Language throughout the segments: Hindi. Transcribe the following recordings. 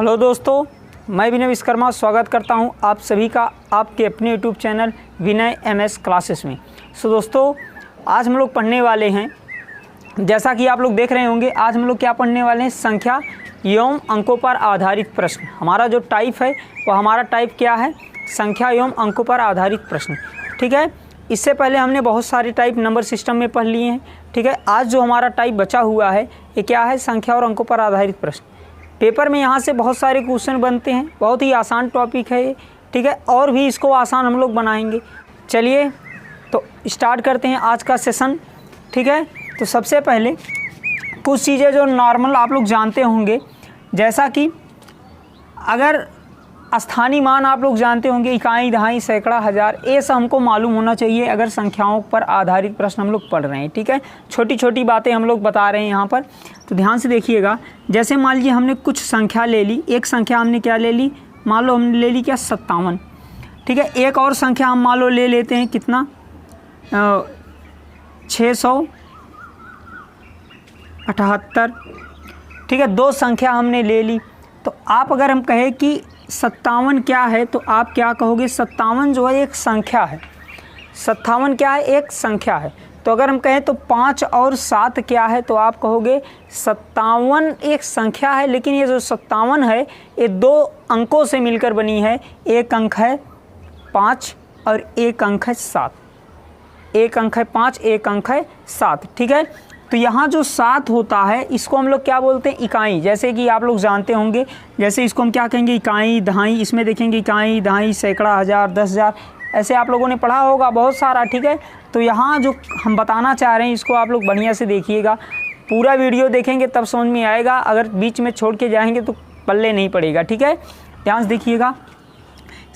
हेलो दोस्तों, मैं विनय विश्वकर्मा स्वागत करता हूं आप सभी का आपके अपने यूट्यूब चैनल विनय एमएस क्लासेस में। दोस्तों, आज हम लोग पढ़ने वाले हैं, जैसा कि आप लोग देख रहे होंगे, आज हम लोग क्या पढ़ने वाले हैं, संख्या एवं अंकों पर आधारित प्रश्न। हमारा जो टाइप है वो हमारा टाइप क्या है, संख्या एवं अंकों पर आधारित प्रश्न। ठीक है, इससे पहले हमने बहुत सारे टाइप नंबर सिस्टम में पढ़ लिए हैं। ठीक है, आज जो हमारा टाइप बचा हुआ है ये क्या है, संख्या और अंकों पर आधारित प्रश्न। पेपर में यहाँ से बहुत सारे क्वेश्चन बनते हैं, बहुत ही आसान टॉपिक है ये। ठीक है, और भी इसको आसान हम लोग बनाएंगे। चलिए तो स्टार्ट करते हैं आज का सेशन। ठीक है, तो सबसे पहले कुछ चीज़ें जो नॉर्मल आप लोग जानते होंगे, जैसा कि अगर स्थानीय मान आप लोग जानते होंगे, इकाई, दहाई, सैकड़ा, हज़ार, ये सब हमको मालूम होना चाहिए अगर संख्याओं पर आधारित प्रश्न हम लोग पढ़ रहे हैं। ठीक है, छोटी छोटी बातें हम लोग बता रहे हैं यहाँ पर, तो ध्यान से देखिएगा। जैसे मान लीजिए हमने कुछ संख्या ले ली, एक संख्या हमने क्या ले ली, मान लो हमने ले ली क्या, 57। ठीक है, एक और संख्या हम मान लो ले लेते हैं, कितना, 678। ठीक है, दो संख्या हमने ले ली। तो आप अगर हम कहें कि 57 क्या है, तो आप क्या कहोगे, 57 जो है एक संख्या है। 57 क्या है, एक संख्या है। तो अगर हम कहें तो 5 और 7 क्या है, तो आप कहोगे 57 एक संख्या है, लेकिन ये जो 57 है ये दो अंकों से मिलकर बनी है। एक अंक है 5 और एक अंक है 7। एक अंक है 5, एक अंक है 7। ठीक है, तो यहाँ जो 7 होता है इसको हम लोग क्या बोलते हैं, इकाई। जैसे कि आप लोग जानते होंगे, जैसे इसको हम क्या कहेंगे, इकाई, दहाई। इसमें देखेंगे इकाई, दहाई, सैकड़ा, हज़ार, 10,000, ऐसे आप लोगों ने पढ़ा होगा बहुत सारा। ठीक है, तो यहाँ जो हम बताना चाह रहे हैं इसको आप लोग बढ़िया से देखिएगा, पूरा वीडियो देखेंगे तब समझ में आएगा। अगर बीच में छोड़ के जाएंगे तो पल्ले नहीं पड़ेगा। ठीक है, ध्यान से देखिएगा।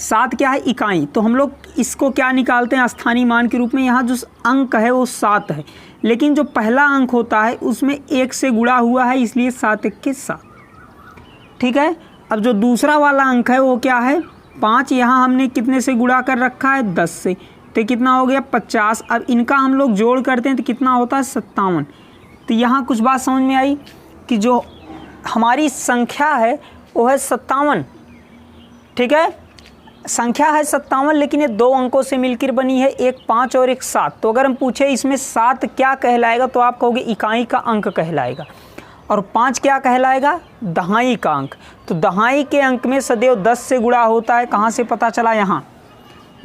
7 क्या है, इकाई। तो हम लोग इसको क्या निकालते हैं, स्थानीय मान के रूप में। यहाँ जो अंक है वो 7 है, लेकिन जो पहला अंक होता है उसमें 1 से गुणा हुआ है, इसलिए 7 1 के 7। ठीक है, अब जो दूसरा वाला अंक है वो क्या है, 5। यहाँ हमने कितने से गुणा कर रखा है, 10 से, तो कितना हो गया, 50। अब इनका हम लोग जोड़ करते हैं तो कितना होता है, 57। तो यहाँ कुछ बात समझ में आई कि जो हमारी संख्या है वो है 57। ठीक है, संख्या है 57, लेकिन ये दो अंकों से मिलकर बनी है, एक 5 और एक 7। तो अगर हम पूछे इसमें 7 क्या कहलाएगा, तो आप कहोगे इकाई का अंक कहलाएगा, और 5 क्या कहलाएगा, दहाई का अंक। तो दहाई के अंक में सदैव 10 से गुणा होता है। कहाँ से पता चला, यहाँ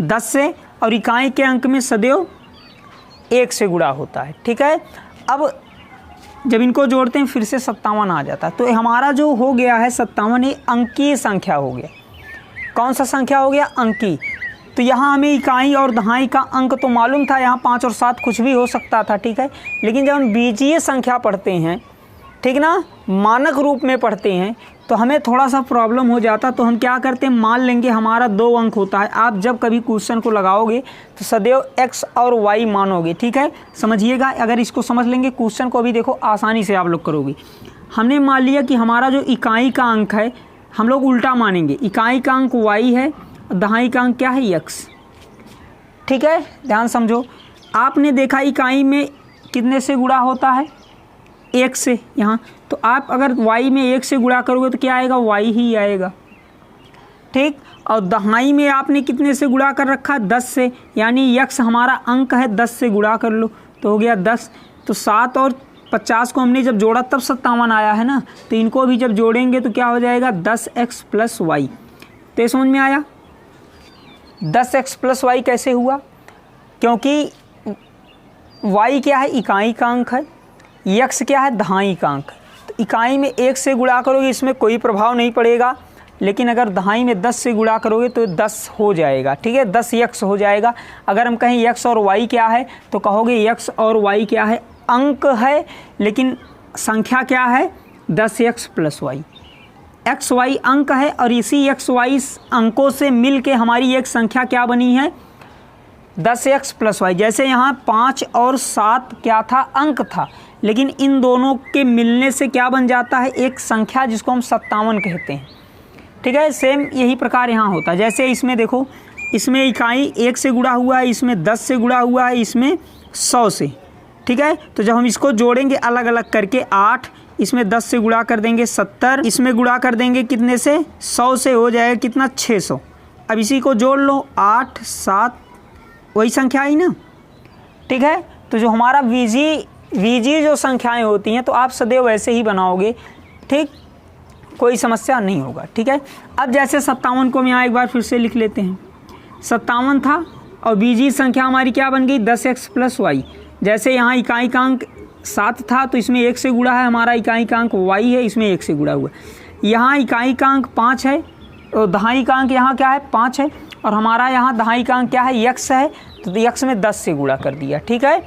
10 से। और इकाई के अंक में सदैव 1 से गुणा होता है। ठीक है, अब जब इनको जोड़ते हैं फिर से 57 आ जाता है। तो हमारा जो हो गया है 57, ये अंकीय संख्या हो गया। कौन सा संख्या हो गया, अंकी। तो यहाँ हमें इकाई और दहाई का अंक तो मालूम था, यहाँ 5 और 7 कुछ भी हो सकता था। ठीक है, लेकिन जब हम बीजीय संख्या पढ़ते हैं, ठीक ना, मानक रूप में पढ़ते हैं, तो हमें थोड़ा सा प्रॉब्लम हो जाता। तो हम क्या करते हैं, मान लेंगे हमारा 2 अंक होता है। आप जब कभी क्वेश्चन को लगाओगे तो सदैव x और y मानोगे। ठीक है, समझिएगा। अगर इसको समझ लेंगे क्वेश्चन को भी देखो आसानी से आप लोग करोगे। हमने मान लिया कि हमारा जो इकाई का अंक है, हम लोग उल्टा मानेंगे, इकाई का अंक y है, दहाई का अंक क्या है, x। ठीक है, ध्यान समझो। आपने देखा इकाई में कितने से गुणा होता है, 1 से यहाँ। तो आप अगर y में 1 से गुणा करोगे तो क्या आएगा, y ही आएगा। ठीक, और दहाई में आपने कितने से गुणा कर रखा है, 10 से, यानी x हमारा अंक है, 10 से गुणा कर लो तो हो गया 10। तो 7 और 50 को हमने जब जोड़ा तब 57 आया है ना। तो इनको भी जब जोड़ेंगे तो क्या हो जाएगा, 10x + y। तो समझ में आया, 10x + y कैसे हुआ, क्योंकि y क्या है, इकाई का अंक है, x क्या है, दहाई का अंक है। तो इकाई में 1 से गुणा करोगे इसमें कोई प्रभाव नहीं पड़ेगा, लेकिन अगर दहाई में 10 से गुणा करोगे तो 10 हो जाएगा। ठीक है, 10x हो जाएगा। अगर हम कहें x और y क्या है, तो कहोगे x और y क्या है, अंक है, लेकिन संख्या क्या है, 10x + y। x y अंक है, और इसी x y अंकों से मिल के हमारी एक संख्या क्या बनी है, 10x + y। जैसे यहाँ 5 और 7 क्या था, अंक था, लेकिन इन दोनों के मिलने से क्या बन जाता है, एक संख्या जिसको हम 57 कहते हैं। ठीक है, सेम यही प्रकार यहाँ होता है। जैसे इसमें देखो, इसमें इकाई 1 से गुणा हुआ है, इसमें 10 से गुणा हुआ है, इसमें 100 से। ठीक है, तो जब हम इसको जोड़ेंगे अलग अलग करके, 8 इसमें 10 से गुणा कर देंगे 70, इसमें गुणा कर देंगे कितने से 100 से, हो जाएगा कितना 600। अब इसी को जोड़ लो 8 7, वही संख्या आई ना, ठीक है। तो जो हमारा वीजी जो संख्याएं होती हैं तो आप सदैव वैसे ही बनाओगे, ठीक, कोई समस्या नहीं होगा, ठीक है। अब जैसे 57 को हम यहाँ एक बार फिर से लिख लेते हैं, 57 था और बीजी संख्या हमारी क्या बन गई 10x + y। जैसे यहाँ इकाई का अंक 7 था तो इसमें 1 से गुणा है, हमारा इकाई का अंक y है, इसमें 1 से गुणा हुआ। यहाँ इकाई का अंक 5 है और दहाई का अंक यहाँ क्या है 5 है, और हमारा यहाँ दहाई का अंक क्या है x है, तो x में 10 से गुणा कर दिया, ठीक है।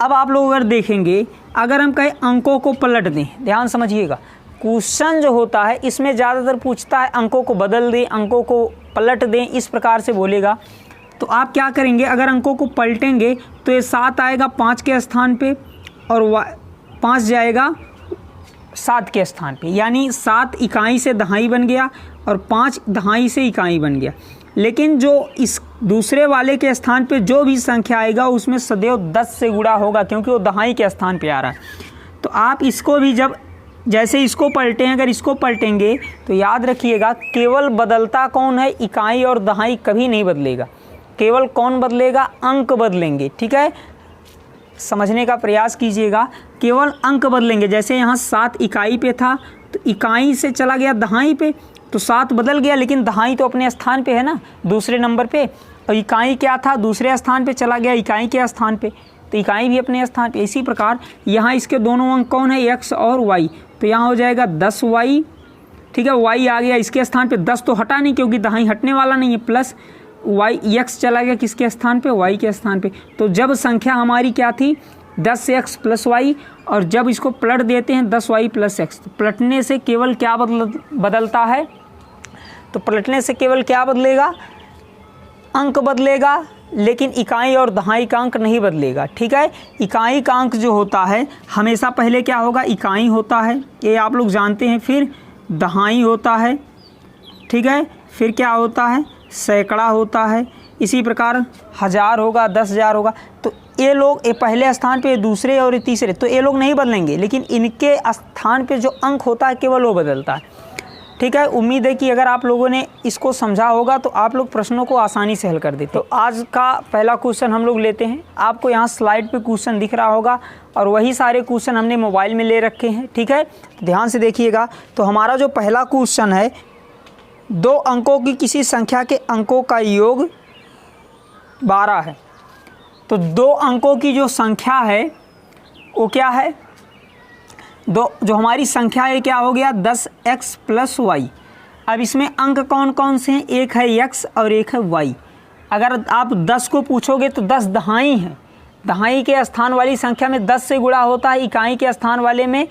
अब आप लोग अगर देखेंगे, अगर हम कहें अंकों को पलट दें, ध्यान समझिएगा, क्वेश्चन जो होता है इसमें ज़्यादातर पूछता है अंकों को बदल दें, अंकों को पलट दें, इस प्रकार से बोलेगा। तो आप क्या करेंगे, अगर अंकों को पलटेंगे तो ये 7 आएगा 5 के स्थान पे और 5 जाएगा 7 के स्थान पे, यानी 7 इकाई से दहाई बन गया और 5 दहाई से इकाई बन गया। लेकिन जो इस दूसरे वाले के स्थान पे जो भी संख्या आएगा उसमें सदैव 10 से गुणा होगा, क्योंकि वो दहाई के स्थान पे आ रहा है। तो आप इसको भी जब जैसे इसको पलटे हैं, अगर इसको पलटेंगे तो याद रखिएगा केवल बदलता कौन है, इकाई और दहाई कभी नहीं बदलेगा, केवल कौन बदलेगा, अंक बदलेंगे, ठीक है। समझने का प्रयास कीजिएगा, केवल अंक बदलेंगे। जैसे यहाँ 7 इकाई पे था तो इकाई से चला गया दहाई पे, तो 7 बदल गया, लेकिन दहाई तो अपने स्थान पे है ना, दूसरे नंबर पे, और इकाई क्या था दूसरे स्थान पे चला गया इकाई के स्थान पे, तो इकाई भी अपने स्थान पे। इसी प्रकार यहाँ इसके दोनों अंक कौन है, x और y, तो यहाँ हो जाएगा 10y, ठीक है। y आ गया इसके स्थान पे, 10 तो हटा नहीं क्योंकि दहाई हटने वाला नहीं है, प्लस y, x चला गया किसके स्थान पे, y के स्थान पे। तो जब संख्या हमारी क्या थी 10x + y, और जब इसको पलट देते हैं 10y + x, तो पलटने से केवल क्या बदलता है, तो पलटने से केवल क्या बदलेगा, अंक बदलेगा, लेकिन इकाई और दहाई का अंक नहीं बदलेगा, ठीक है। इकाई का अंक जो होता है हमेशा पहले क्या होगा, इकाई होता है, ये आप लोग जानते हैं, फिर दहाई होता है, ठीक है, फिर क्या होता है, सैकड़ा होता है, इसी प्रकार 1000 होगा, 10,000 होगा। तो ये लोग ये पहले स्थान पे, दूसरे और तीसरे, तो ये लोग नहीं बदलेंगे, लेकिन इनके स्थान पे जो अंक होता है केवल वो बदलता है, ठीक है। उम्मीद है कि अगर आप लोगों ने इसको समझा होगा तो आप लोग प्रश्नों को आसानी से हल कर देते। तो आज का पहला क्वेश्चन हम लोग लेते हैं, आपको यहाँ स्लाइड पे क्वेश्चन दिख रहा होगा और वही सारे क्वेश्चन हमने मोबाइल में ले रखे हैं, ठीक है। तो ध्यान से देखिएगा। तो हमारा जो पहला क्वेश्चन है, 2 अंकों की किसी संख्या के अंकों का योग 12 है। तो 2 अंकों की जो संख्या है वो क्या है, जो हमारी संख्या है क्या हो गया 10x + y। अब इसमें अंक कौन कौन से हैं, एक है x और एक है y। अगर आप 10 को पूछोगे तो 10 दहाई हैं, दहाई के स्थान वाली संख्या में 10 से गुणा होता है, इकाई के स्थान वाले में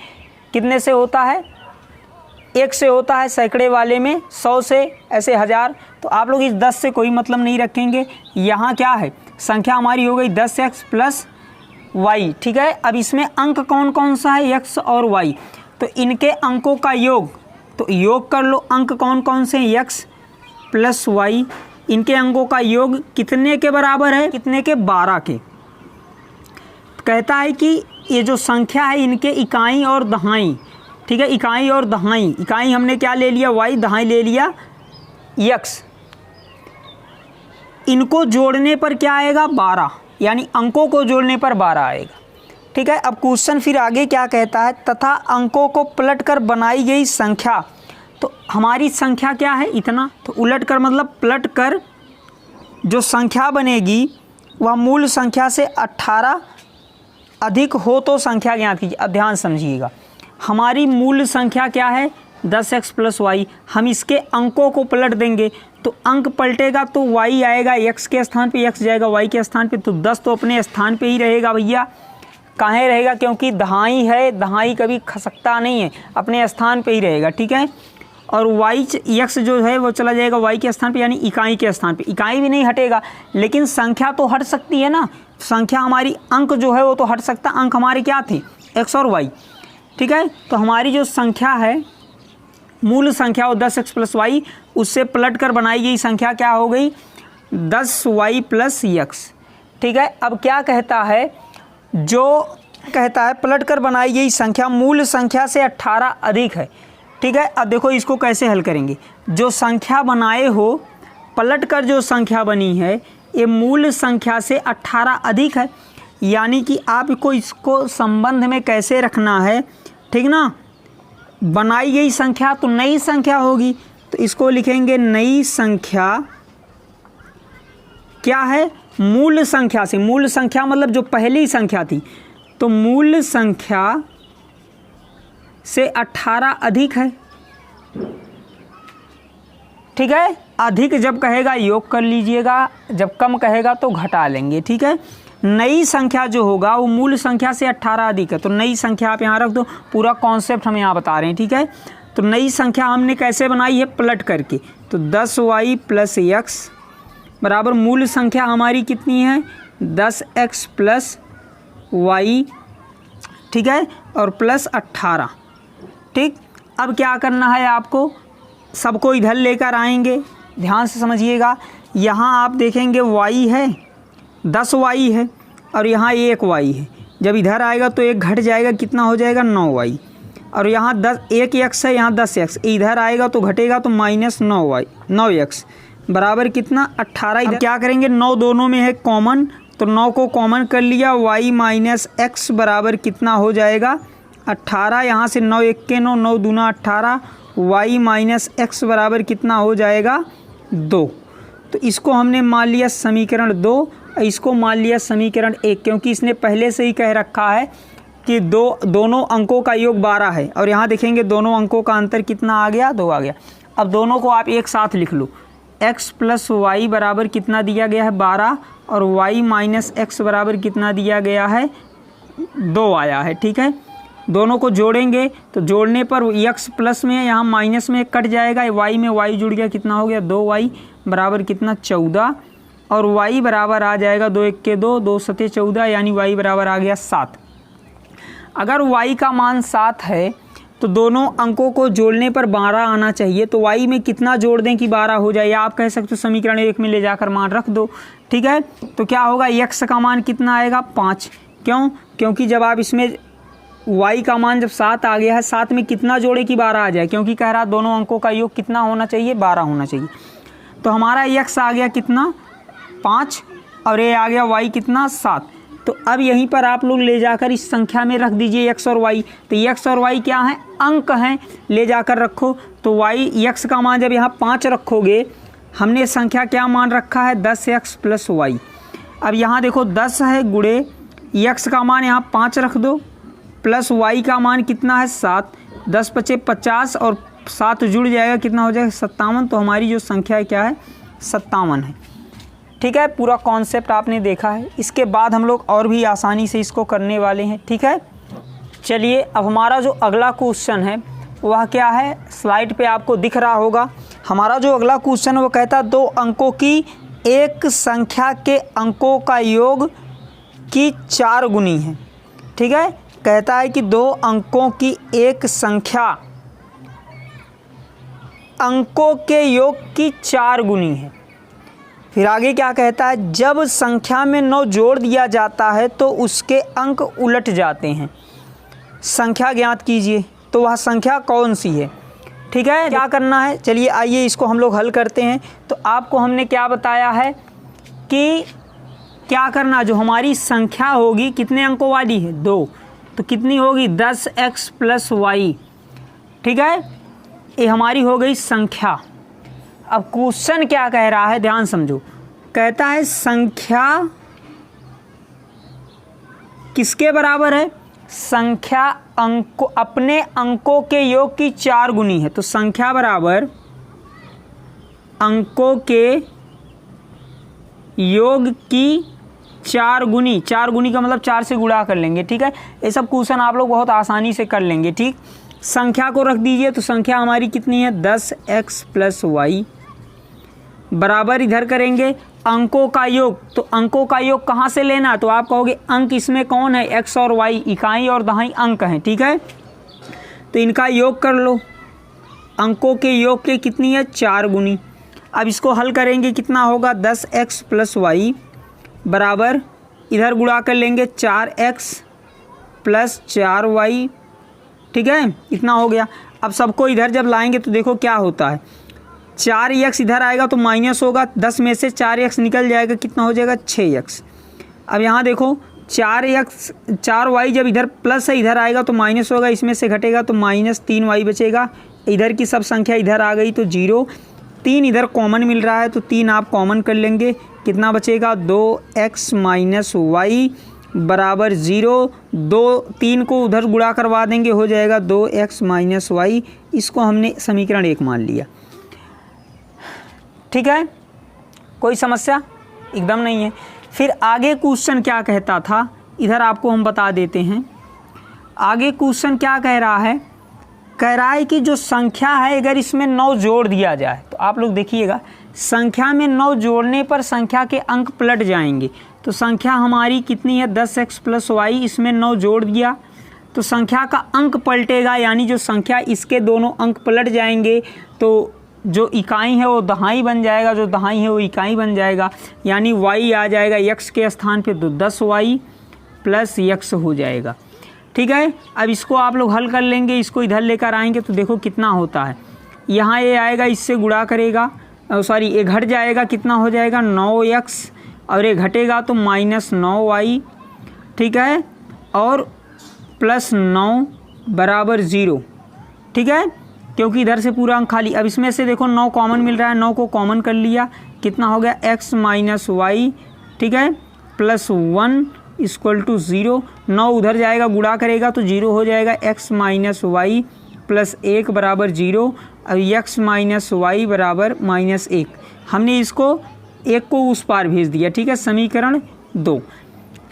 कितने से होता है, 1 से होता है, सैकड़े वाले में 100 से, ऐसे 1000। तो आप लोग इस 10 से कोई मतलब नहीं रखेंगे। यहाँ क्या है, संख्या हमारी हो गई 10x + y, ठीक है। अब इसमें अंक कौन कौन सा है, x और y, तो इनके अंकों का योग, तो योग कर लो, अंक कौन कौन से हैं, x + y, इनके अंकों का योग कितने के बराबर है, कितने के, 12 के। तो कहता है कि ये जो संख्या है इनके इकाई और दहाई, ठीक है, इकाई और दहाई, इकाई हमने क्या ले लिया y, दहाई ले लिया x, इनको जोड़ने पर क्या आएगा 12, यानी अंकों को जोड़ने पर 12 आएगा, ठीक है। अब क्वेश्चन फिर आगे क्या कहता है, तथा अंकों को पलटकर बनाई गई संख्या, तो हमारी संख्या क्या है इतना, तो उलट कर मतलब पलट कर जो संख्या बनेगी वह मूल संख्या से 18 अधिक हो तो संख्या ज्ञात कीजिए। अब ध्यान समझिएगा, हमारी मूल संख्या क्या है 10x + y, हम इसके अंकों को पलट देंगे तो अंक पलटेगा तो y आएगा x के स्थान पे, x जाएगा y के स्थान पे, तो 10 तो अपने स्थान पे ही रहेगा भैया, कहाँ रहेगा, क्योंकि दहाई है, दहाई कभी खसकता नहीं है, अपने स्थान पे ही रहेगा, ठीक है। और x जो है वो चला जाएगा y के स्थान पे, यानी इकाई के स्थान पे, इकाई भी नहीं हटेगा, लेकिन संख्या तो हट सकती है ना, संख्या हमारी, अंक जो है वो तो हट सकता, अंक हमारे क्या थे x और y, ठीक है। तो हमारी जो संख्या है, मूल संख्या वो 10x + y, उससे पलट कर बनाई गई संख्या क्या हो गई 10y + x, ठीक है। अब क्या कहता है, जो कहता है पलट कर बनाई गई संख्या मूल संख्या से 18 अधिक है। ठीक है, अब देखो इसको कैसे हल करेंगे। जो संख्या बनाए हो, पलट कर जो संख्या बनी है ये मूल संख्या से 18 अधिक है, यानी कि आपको इसको संबंध में कैसे रखना है, ठीक ना। बनाई गई संख्या तो नई संख्या होगी, तो इसको लिखेंगे नई संख्या क्या है, मूल संख्या से। मूल संख्या मतलब जो पहली संख्या थी, तो मूल संख्या से 18 अधिक है। ठीक है, अधिक जब कहेगा योग कर लीजिएगा, जब कम कहेगा तो घटा लेंगे। ठीक है, नई संख्या जो होगा वो मूल संख्या से 18 अधिक है, तो नई संख्या आप यहाँ रख दो। पूरा कॉन्सेप्ट हम यहाँ बता रहे हैं। ठीक है, तो नई संख्या हमने कैसे बनाई है, पलट करके। तो 10y + x बराबर मूल संख्या हमारी कितनी है, 10x + y, ठीक है, और प्लस 18। ठीक, अब क्या करना है आपको, सबको इधर लेकर आएंगे, ध्यान से समझिएगा। यहाँ आप देखेंगे y है, 10y है, और यहाँ 1y है। जब इधर आएगा तो एक घट जाएगा, कितना हो जाएगा, 9y। और यहाँ 1x है, यहाँ 10x, इधर आएगा तो घटेगा तो -9y 9x बराबर कितना, 18। अब क्या करेंगे, 9 दोनों में है कॉमन, तो 9 को कॉमन कर लिया, y - x बराबर कितना हो जाएगा, 18। यहाँ से 9 1 के 9, 9 दूना 18, y - x बराबर कितना हो जाएगा, 2। तो इसको हमने मान लिया समीकरण 2, इसको मान लिया समीकरण 1, क्योंकि इसने पहले से ही कह रखा है कि दोनों अंकों का योग 12 है। और यहाँ देखेंगे दोनों अंकों का अंतर कितना आ गया, 2 आ गया। अब दोनों को आप एक साथ लिख लो, x + y बराबर कितना दिया गया है, 12, और y - x बराबर कितना दिया गया है, 2 आया है। ठीक है, दोनों को जोड़ेंगे तो जोड़ने पर x प्लस में यहाँ माइनस में कट जाएगा, y में y जुड़ गया, कितना हो गया, 2y बराबर कितना, 14, और y बराबर आ जाएगा 2 1 के 2, 2 7 14, यानी y बराबर आ गया 7। अगर y का मान 7 है तो दोनों अंकों को जोड़ने पर 12 आना चाहिए, तो y में कितना जोड़ दें कि 12 हो जाए, या आप कह सकते हो समीकरण 1 में ले जाकर मान रख दो। ठीक है, तो क्या होगा, x का मान कितना आएगा, 5। क्यों, क्योंकि जब आप इसमें y का मान जब 7 आ गया है, 7 में कितना जोड़े कि 12 आ जाए, क्योंकि कह रहा दोनों अंकों का योग कितना होना चाहिए, 12 होना चाहिए। तो हमारा x आ गया कितना, 5, और ये आ गया y कितना, 7। तो अब यहीं पर आप लोग ले जाकर इस संख्या में रख दीजिए x और y। तो x और y क्या हैं, अंक हैं, ले जाकर रखो। तो x का मान जब यहाँ 5 रखोगे, हमने संख्या क्या मान रखा है, 10x + y। अब यहाँ देखो 10 है गुणे x का मान यहाँ 5 रख दो, प्लस y का मान कितना है, 7, 10 × 5 = 50, और 7 जुड़ जाएगा, कितना हो जाएगा, 57। तो हमारी जो संख्या है क्या है, 57 है। ठीक है, पूरा कॉन्सेप्ट आपने देखा है। इसके बाद हम लोग और भी आसानी से इसको करने वाले हैं। ठीक है, चलिए अब हमारा जो अगला क्वेश्चन है वह क्या है, स्लाइड पे आपको दिख रहा होगा। हमारा जो अगला क्वेश्चन है वो कहता है 2 अंकों की एक संख्या के अंकों का योग की 4 गुनी है। ठीक है, कहता है कि 2 अंकों की एक संख्या अंकों के योग की 4 गुनी है। फिर आगे क्या कहता है, जब संख्या में 9 जोड़ दिया जाता है तो उसके अंक उलट जाते हैं। संख्या ज्ञात कीजिए, तो वह संख्या कौन सी है। ठीक है, क्या करना है, चलिए आइए इसको हम लोग हल करते हैं। तो आपको हमने क्या बताया है कि क्या करना, जो हमारी संख्या होगी कितने अंकों वाली है, 2, तो कितनी होगी, 10x + y। ठीक है, ये हमारी हो गई संख्या। अब क्वेश्चन क्या कह रहा है, ध्यान समझो। कहता है संख्या किसके बराबर है, संख्या अपने अंकों के योग की 4 गुनी है। तो संख्या बराबर अंकों के योग की 4 गुनी। 4 गुनी का मतलब 4 से गुणा कर लेंगे। ठीक है, ये सब क्वेश्चन आप लोग बहुत आसानी से कर लेंगे। ठीक, संख्या को रख दीजिए, तो संख्या हमारी कितनी है, 10x + y बराबर इधर करेंगे अंकों का योग। तो अंकों का योग कहाँ से लेना, तो आप कहोगे अंक इसमें कौन है, x और y इकाई और दहाई अंक हैं। ठीक है, तो इनका योग कर लो, अंकों के योग के कितनी है, 4 गुनी। अब इसको हल करेंगे, कितना होगा, 10x + y बराबर इधर गुणा कर लेंगे 4x प्लस 4y, ठीक है, इतना हो गया। अब सबको इधर जब लाएंगे तो देखो क्या होता है, 4x इधर आएगा तो माइनस होगा, 10 में से 4x निकल जाएगा, कितना हो जाएगा 6x। अब यहाँ देखो 4y जब इधर प्लस है इधर आएगा तो माइनस होगा, इसमें से घटेगा तो माइनस 3y बचेगा। इधर की सब संख्या इधर आ गई तो 0, 3 इधर कॉमन मिल रहा है तो 3 आप कॉमन कर लेंगे, कितना बचेगा 2x माइनस वाई बराबर 0। 3 को उधर गुणा करवा देंगे, हो जाएगा 2x माइनस वाई। इसको हमने समीकरण 1 मान लिया, ठीक है, कोई समस्या एकदम नहीं है। फिर आगे क्वेश्चन क्या कहता था, इधर आपको हम बता देते हैं। आगे क्वेश्चन क्या कह रहा है, कह रहा है कि जो संख्या है अगर इसमें 9 जोड़ दिया जाए तो आप लोग देखिएगा, संख्या में 9 जोड़ने पर संख्या के अंक पलट जाएंगे। तो संख्या हमारी कितनी है 10x प्लस वाई, इसमें 9 जोड़ दिया तो संख्या का अंक पलटेगा, यानी जो संख्या इसके दोनों अंक पलट जाएंगे तो जो इकाई है वो दहाई बन जाएगा, जो दहाई है वो इकाई बन जाएगा, यानी y आ जाएगा x के स्थान पे तो 10y प्लस x हो जाएगा, ठीक है। अब इसको आप लोग हल कर लेंगे, इसको इधर लेकर आएंगे तो देखो कितना होता है, यहाँ ये आएगा इससे गुणा करेगा, सॉरी ये घट जाएगा, कितना हो जाएगा 9x, और ये घटेगा तो माइनस 9y, ठीक है, और प्लस 9 बराबर 0, ठीक है, क्योंकि इधर से पूरा अंक खाली। अब इसमें से देखो 9 कॉमन मिल रहा है, 9 को कॉमन कर लिया, कितना हो गया x माइनस वाई, ठीक है, प्लस 1 इक्वल टू 0। 9 उधर जाएगा गुणा करेगा तो 0 हो जाएगा, x माइनस वाई प्लस 1 बराबर 0। अब x माइनस वाई बराबर माइनस 1, हमने इसको 1 को उस पार भेज दिया, ठीक है। समीकरण 2,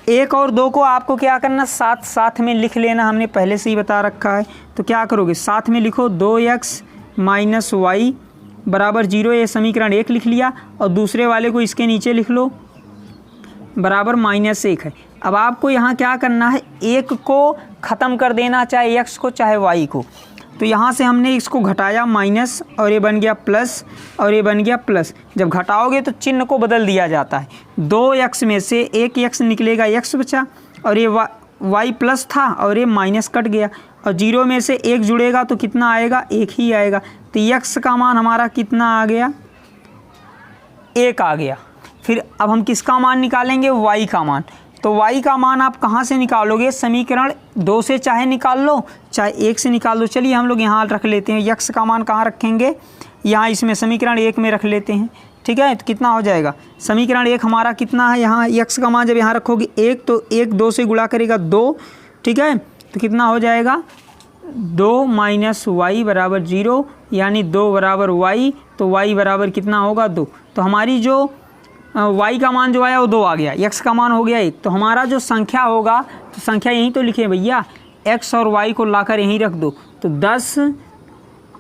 1 और 2 को आपको क्या करना, साथ साथ में लिख लेना, हमने पहले से ही बता रखा है। तो क्या करोगे, साथ में लिखो 2x माइनस वाई बराबर 0, ये समीकरण 1 लिख लिया, और दूसरे वाले को इसके नीचे लिख लो बराबर माइनस 1 है। अब आपको यहाँ क्या करना है, 1 को ख़त्म कर देना, चाहे x को चाहे y को। तो यहाँ से हमने इसको घटाया माइनस, और ये बन गया प्लस, और ये बन गया प्लस। जब घटाओगे तो चिन्ह को बदल दिया जाता है, 2x में से 1x निकलेगा, x बचा, और ये y प्लस था और ये माइनस कट गया, और 0 में से 1 जुड़ेगा तो कितना आएगा, 1 ही आएगा। तो x का मान हमारा कितना आ गया, 1 आ गया। फिर अब हम किसका मान निकालेंगे, y का मान। तो y का मान आप कहाँ से निकालोगे, समीकरण 2 से चाहे निकाल लो चाहे 1 से निकाल लो। चलिए हम लोग यहाँ रख लेते हैं, x का मान कहाँ रखेंगे, यहाँ इसमें समीकरण 1 में रख लेते हैं, ठीक है। तो कितना हो जाएगा, समीकरण 1 हमारा कितना है, यहाँ x का मान जब यहाँ रखोगे 1 तो 1 2 से गुणा करेगा 2, ठीक है। तो कितना हो जाएगा 2 माइनस वाई बराबर 0, यानी 2 बराबर y, तो y बराबर कितना होगा 2। तो हमारी जो y का मान जो आया वो 2 आ गया, x का मान हो गया 1। तो हमारा जो संख्या होगा, तो संख्या यहीं तो लिखे भैया, x और y को लाकर यहीं रख दो। तो 10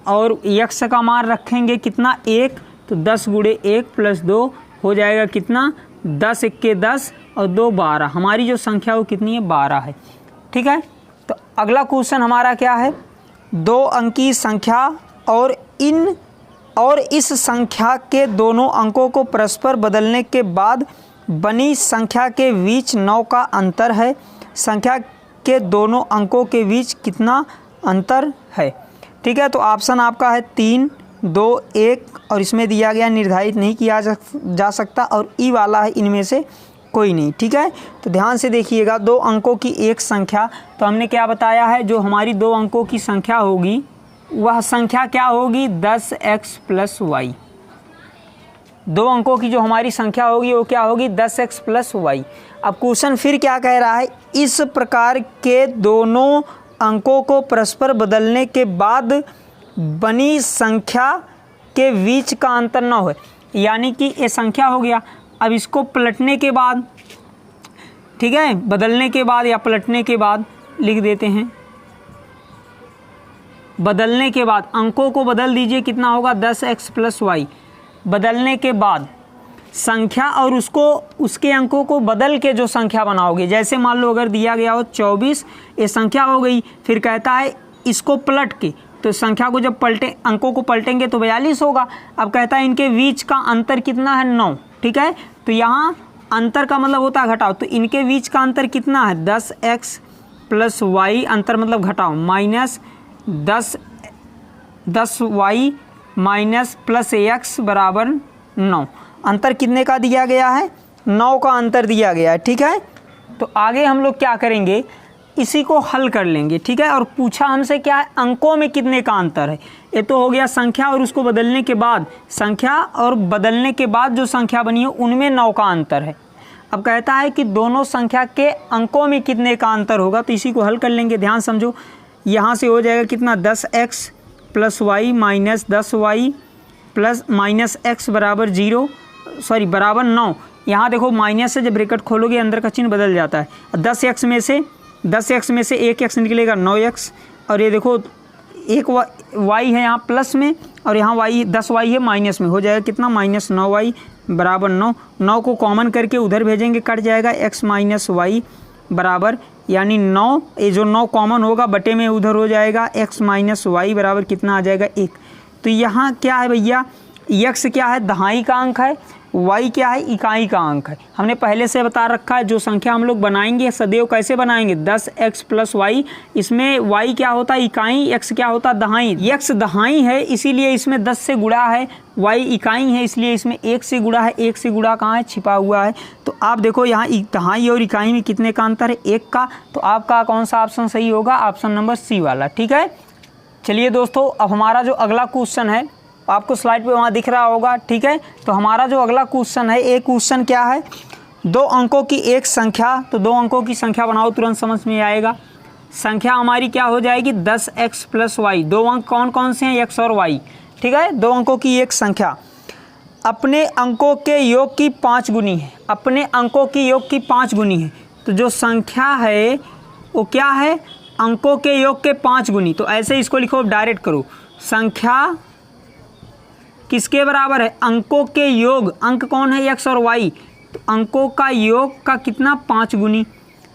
और x का मान रखेंगे कितना 1, तो 10 गुणे 1 प्लस 2 हो जाएगा कितना, 10 1 के 10 और 2 12। हमारी जो संख्या वो कितनी है, 12 है, ठीक है। तो अगला क्वेश्चन हमारा क्या है, 2 अंकीय संख्या और इस संख्या के दोनों अंकों को परस्पर बदलने के बाद बनी संख्या के बीच 9 का अंतर है, संख्या के दोनों अंकों के बीच कितना अंतर है, ठीक है। तो ऑप्शन आपका है 3 2 1, और इसमें दिया गया निर्धारित नहीं किया जा सकता, और ई वाला है इनमें से कोई नहीं, ठीक है। तो ध्यान से देखिएगा, 2 अंकों की एक संख्या, तो हमने क्या बताया है, जो हमारी 2 अंकों की संख्या होगी वह संख्या क्या होगी, 10x प्लस वाई। 2 अंकों की जो हमारी संख्या होगी वो क्या होगी, 10x प्लस वाई। अब क्वेश्चन फिर क्या कह रहा है, इस प्रकार के दोनों अंकों को परस्पर बदलने के बाद बनी संख्या के बीच का अंतर न हो, यानी कि ये संख्या हो गया। अब इसको पलटने के बाद, ठीक है, बदलने के बाद या पलटने के बाद लिख देते हैं, बदलने के बाद अंकों को बदल दीजिए, कितना होगा 10x प्लस वाई। बदलने के बाद संख्या और उसके अंकों को बदल के जो संख्या बनाओगे, जैसे मान लो अगर दिया गया हो 24, ये संख्या हो गई, फिर कहता है इसको पलट के, तो संख्या को जब पलटे, अंकों को पलटेंगे तो 42 होगा। अब कहता है इनके बीच का अंतर कितना है, 9, ठीक है। तो यहाँ अंतर का मतलब होता है घटाव, तो इनके बीच का अंतर कितना है, 10x प्लस वाई, अंतर मतलब घटाओ, minus 10 y minus plus x बराबर 9। अंतर कितने का दिया गया है? 9 का अंतर दिया गया है। ठीक है, तो आगे हम लोग क्या करेंगे, इसी को हल कर लेंगे। ठीक है, और पूछा हमसे क्या है, अंकों में कितने का अंतर है। ये तो हो गया संख्या और उसको बदलने के बाद, संख्या और बदलने के बाद जो संख्या बनी है उनमें 9 का अंतर है। अब कहता है कि दोनों संख्या के अंकों में कितने का अंतर होगा, तो इसी को हल कर लेंगे। ध्यान समझो, यहाँ से हो जाएगा कितना, 10x plus y minus 10y plus minus x बराबर 0, सॉरी बराबर 9। यहाँ देखो माइनस से जब ब्रैकेट खोलोगे अंदर का चिन्ह बदल जाता है। 10x में से 1 x निकलेगा 9x, और ये देखो एक y है यहाँ प्लस में और यहाँ y 10y है माइनस में, हो जाएगा कितना, माइनस 9y बराबर 9। 9 को कॉमन करके उधर भेजेंगे, कट जाएगा x माइनस वाई बराबर, यानी 9, ये जो 9 कॉमन होगा बटे में उधर हो जाएगा, x माइनस वाई बराबर कितना आ जाएगा 1। तो यहाँ क्या है भैया, x क्या है, दहाई का अंक है, y क्या है, इकाई का अंक है। हमने पहले से बता रखा है जो संख्या हम लोग बनाएंगे सदैव कैसे बनाएंगे, 10x प्लस वाई, इसमें y क्या होता है इकाई, x क्या होता है दहाई। x दहाई है इसीलिए इसमें 10 से गुणा है, y इकाई है इसलिए इसमें 1 से गुणा है। 1 से गुणा कहाँ है, छिपा हुआ है। तो आप देखो यहाँ दहाई और इकाई में कितने का अंतर है, 1 का। तो आपका कौन सा ऑप्शन सही होगा, ऑप्शन नंबर सी वाला। ठीक है, चलिए दोस्तों, अब हमारा जो अगला क्वेश्चन है आपको स्लाइड पे वहाँ दिख रहा होगा। ठीक है, तो हमारा जो अगला क्वेश्चन है, एक क्वेश्चन क्या है, 2 अंकों की एक संख्या, तो 2 अंकों की संख्या बनाओ, तुरंत समझ में आएगा। संख्या हमारी क्या हो जाएगी, 10x प्लस वाई। 2 अंक कौन कौन से हैं, x और y। ठीक है, 2 अंकों की एक संख्या अपने अंकों के योग की 5 गुनी है, अपने अंकों की योग की 5 गुनी है। तो जो संख्या है वो क्या है, अंकों के योग के 5 गुनी। तो ऐसे इसको लिखो, डायरेक्ट करो, संख्या किसके बराबर है, अंकों के योग, अंक कौन है, x और y, तो अंकों का योग का कितना, 5 गुनी।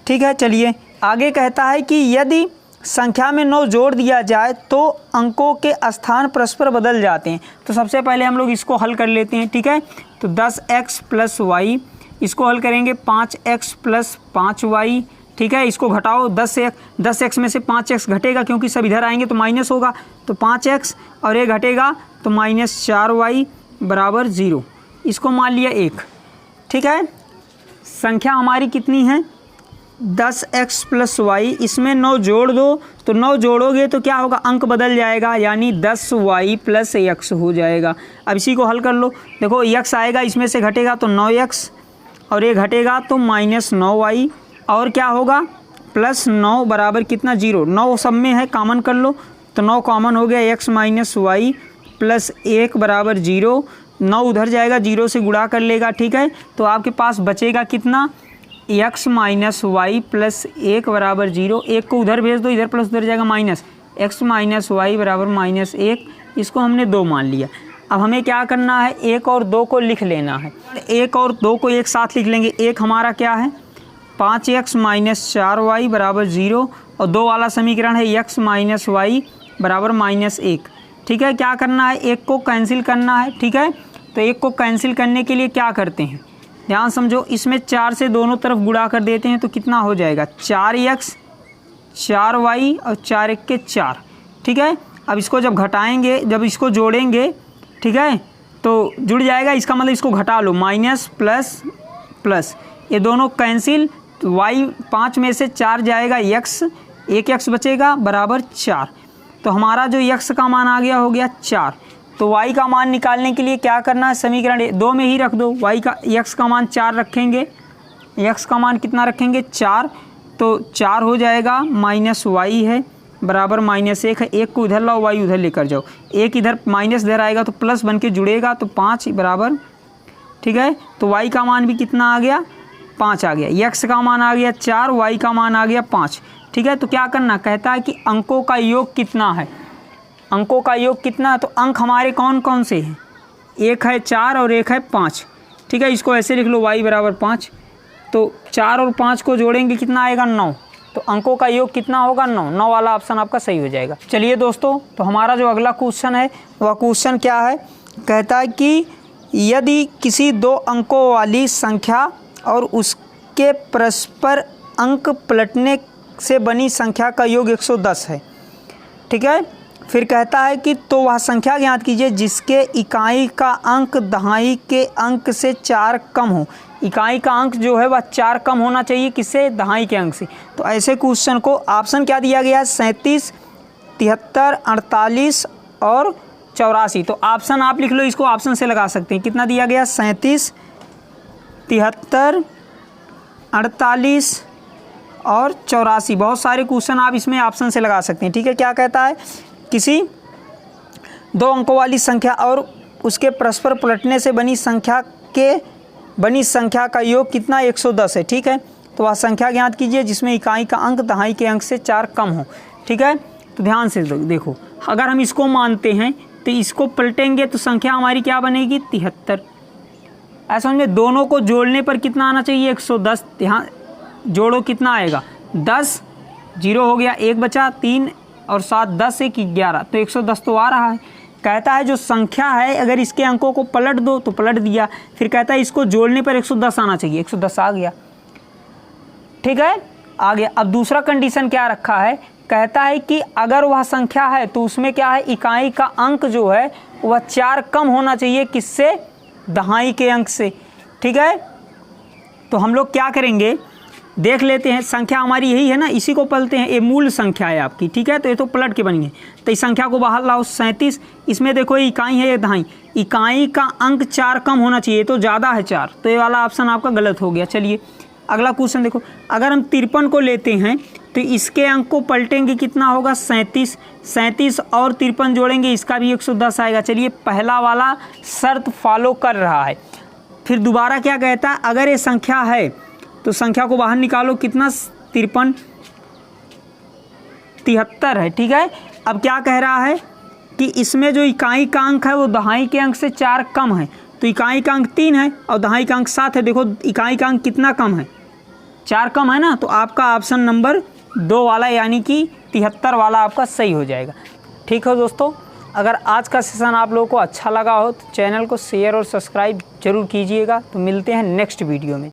ठीक है, चलिए आगे कहता है कि यदि संख्या में 9 जोड़ दिया जाए तो अंकों के स्थान परस्पर बदल जाते हैं। तो सबसे पहले हम लोग इसको हल कर लेते हैं। ठीक है, तो 10x प्लस वाई, इसको हल करेंगे 5x प्लस 5y। ठीक है, इसको घटाओ, 10x में से 5x घटेगा क्योंकि सब इधर आएंगे तो माइनस होगा, तो 5x, और ये घटेगा तो माइनस 4y बराबर 0। इसको मान लिया 1। ठीक है, संख्या हमारी कितनी है, 10x प्लस वाई, इसमें 9 जोड़ दो, तो 9 जोड़ोगे तो क्या होगा, अंक बदल जाएगा, यानी 10y प्लस x हो जाएगा। अब इसी को हल कर लो, देखो x आएगा, इसमें से घटेगा तो 9x, और ये घटेगा तो माइनस 9y, और क्या होगा, प्लस 9 बराबर कितना, 0। 9 सब में है, कॉमन कर लो, तो 9 कॉमन हो गया, x माइनस वाई प्लस 1 बराबर 0। 9 उधर जाएगा, 0 से गुणा कर लेगा। ठीक है, तो आपके पास बचेगा कितना, x माइनस वाई प्लस 1 बराबर 0। 1 को उधर भेज दो, इधर प्लस उधर जाएगा माइनस, x माइनस वाई बराबर माइनस 1। इसको हमने 2 मान लिया। अब हमें क्या करना है, 1 और 2 को लिख लेना है। 1 और 2 को एक साथ लिख लेंगे। 1 हमारा क्या है, 5x माइनस 4y बराबर 0, और 2 वाला समीकरण है x माइनस वाई बराबर माइनस 1। ठीक है, क्या करना है, 1 को कैंसिल करना है। ठीक है, तो 1 को कैंसिल करने के लिए क्या करते हैं, ध्यान समझो, इसमें 4 से दोनों तरफ गुणा कर देते हैं तो कितना हो जाएगा, 4x 4y और 4 1 के 4। ठीक है, अब इसको जब घटाएंगे, जब इसको जोड़ेंगे, ठीक है, तो जुड़ जाएगा, इसका मतलब इसको घटा लो, माइनस प्लस प्लस, ये दोनों कैंसिल, तो y 5 में से 4 जाएगा, x 1x बचेगा बराबर 4। तो हमारा जो x का मान आ गया हो गया 4। तो y का मान निकालने के लिए क्या करना है, समीकरण 2 में ही रख दो, x का मान 4 रखेंगे, x का मान कितना रखेंगे, 4, तो 4 हो जाएगा, माइनस y है बराबर माइनस 1 है। 1 को उधर लाओ, y उधर लेकर जाओ, 1 इधर माइनस इधर आएगा तो प्लस बन के जुड़ेगा, तो 5 बराबर। ठीक है, तो y का मान भी कितना आ गया, 5 आ गया, x का मान आ गया 4, y का मान आ गया 5। ठीक है, तो क्या करना, कहता है कि अंकों का योग कितना है, अंकों का योग कितना, तो अंक हमारे कौन कौन से हैं, 1 है 4 और 1 है 5। ठीक है, इसको ऐसे लिख लो, y बराबर 5, तो 4 और 5 को जोड़ेंगे कितना आएगा, 9। तो अंकों का योग कितना होगा, 9। 9 वाला ऑप्शन आपका सही हो जाएगा। चलिए दोस्तों, तो हमारा जो अगला क्वेश्चन है वह क्वेश्चन क्या है, कहता है कि यदि किसी 2 अंकों वाली संख्या और उसके परस्पर अंक पलटने से बनी संख्या का योग 110 है। ठीक है, फिर कहता है कि तो वह संख्या ज्ञात कीजिए जिसके इकाई का अंक दहाई के अंक से 4 कम हो। इकाई का अंक जो है वह 4 कम होना चाहिए, किससे? दहाई के अंक से। तो ऐसे क्वेश्चन को ऑप्शन क्या दिया गया है? 37, 73, 48 और 84। तो ऑप्शन आप लिख लो, इसको ऑप्शन से लगा सकते हैं। कितना दिया गया? 37, 73, 48 और 84। बहुत सारे क्वेश्चन आप इसमें ऑप्शन से लगा सकते हैं। ठीक है, क्या कहता है? किसी 2 अंकों वाली संख्या और उसके परस्पर पलटने से बनी संख्या का योग कितना? 110 है। ठीक है, तो वह संख्या ज्ञात कीजिए जिसमें इकाई का अंक दहाई के अंक से 4 कम हो। ठीक है, तो ध्यान से देखो, अगर हम इसको मानते हैं तो इसको पलटेंगे तो संख्या हमारी क्या बनेगी? 73। ऐसा समझे, दोनों को जोड़ने पर कितना आना चाहिए? 110। ध्यान जोड़ो, कितना आएगा? 10, 0 हो गया, 1 बचा, 3 और 7, 10, 1, 11। तो 110 तो आ रहा है। कहता है जो संख्या है अगर इसके अंकों को पलट दो तो पलट दिया, फिर कहता है इसको जोड़ने पर 110 आना चाहिए, 110 आ गया। ठीक है, आ गया। अब दूसरा कंडीशन क्या रखा है? कहता है कि अगर वह संख्या है तो उसमें क्या है? इकाई का अंक जो है वह 4 कम होना चाहिए, किससे? दहाई के अंक से। ठीक है, तो हम लोग क्या करेंगे, देख लेते हैं। संख्या हमारी यही है ना, इसी को पलटते हैं। ये मूल संख्या है आपकी। ठीक है, तो ये तो पलट के बनी है। तो इस संख्या को बाहर लाओ। 37, इसमें देखो ये इकाई है, ये दहाई। इकाई का अंक 4 कम होना चाहिए, तो ज़्यादा है 4, तो ये वाला ऑप्शन आपका गलत हो गया। चलिए अगला क्वेश्चन देखो, अगर हम 53 को लेते हैं तो इसके अंक को पलटेंगे, कितना होगा? 37। 37 और 53 जोड़ेंगे, इसका भी 110 आएगा। चलिए, पहला वाला शर्त फॉलो कर रहा है। फिर दोबारा क्या कहता है? अगर ये संख्या है तो संख्या को बाहर निकालो, कितना? 53, 73 है। ठीक है, अब क्या कह रहा है कि इसमें जो इकाई का अंक है वो दहाई के अंक से 4 कम है। तो इकाई का अंक 3 है और दहाई का अंक 7 है। देखो इकाई का अंक कितना कम है? 4 कम है ना। तो आपका ऑप्शन नंबर 2 वाला यानी कि 73 वाला आपका सही हो जाएगा। ठीक है दोस्तों, अगर आज का सेशन आप लोगों को अच्छा लगा हो तो चैनल को शेयर और सब्सक्राइब जरूर कीजिएगा। तो मिलते हैं नेक्स्ट वीडियो में।